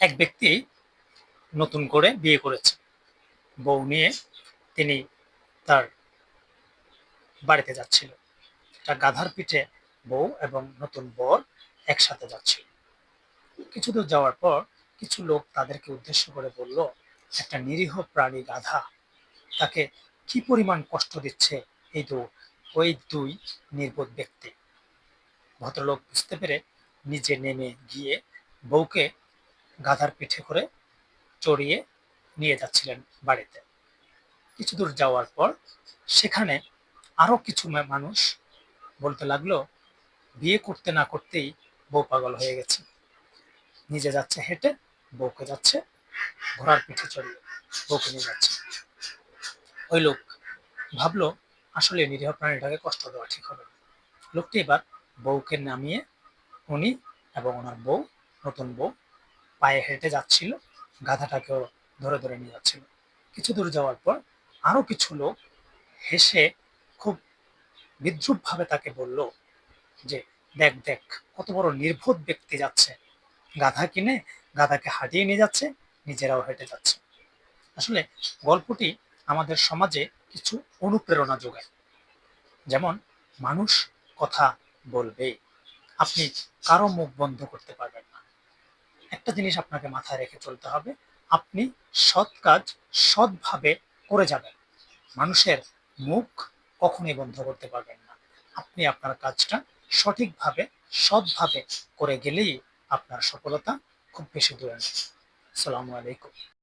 এক ব্যক্তি নতুন করে বিয়ে করেছে। বউ নিয়ে তিনি তার বাড়িতে যাচ্ছিল। একটা গাধার পিঠে বউ এবং নতুন বর একসাথে যাচ্ছিল। কিছু দূর যাওয়ার পর কিছু লোক তাদেরকে উদ্দেশ্য করে বলল, একটা নিরীহ প্রাণী গাধা, তাকে কি পরিমাণ কষ্ট দিচ্ছে ওই দুই নির্বোধ ব্যক্তি। ভদ্রলোক বুঝতে পেরে নিজে নেমে গিয়ে বউকে গাধার পিঠে করে চড়িয়ে নিয়ে যাচ্ছিলেন বাড়িতে। কিছু দূর যাওয়ার পর সেখানে আরো কিছু মানুষ বলতে লাগলো, বিয়ে করতে না করতেই বউ পাগল হয়ে গেছে, নিজে যাচ্ছে হেঁটে, বউকে যাচ্ছে ঘোড়ার পিঠে চড়িয়ে বউকে নিয়ে যাচ্ছে। ওই লোক ভাবলো আসলে নিরীহ প্রাণীটাকে কষ্ট দেওয়া ঠিক হবে না। লোকটি এবার বউকে নামিয়ে উনি এবং ওনার বউ, নতুন বউ, পায়ে হেঁটে যাচ্ছিল, গাধাটাকেও ধরে ধরে নিয়ে যাচ্ছিল। কিছু দূর যাওয়ার পর আরো কিছু লোক হেসে খুব বিদ্রুপ ভাবে তাকে বলল যে, দেখ দেখ, কত বড় নির্বোধ ব্যক্তি যাচ্ছে, গাধা কিনে গাধাকে হাঁটিয়ে নিয়ে যাচ্ছে, নিজেরাও হেঁটে যাচ্ছে। আসলে গল্পটি আমাদের সমাজে কিছু অনুপ্রেরণা যোগায়। যেমন, মানুষ কথা বলবে, আপনি কারো মুখ বন্ধ করতে পারবেন না। একটা জিনিস আপনাকে মাথায় রেখে চলতে হবে, আপনি সৎ কাজ সৎভাবে করে যাবেন, মানুষের মুখ কখনোই বন্ধ করতে পারবেন না। আপনি আপনার কাজটা সঠিকভাবে সৎভাবে করে গেলেই আপনার সফলতা খুব বেশি দূরে নেই। আসসালামু আলাইকুম।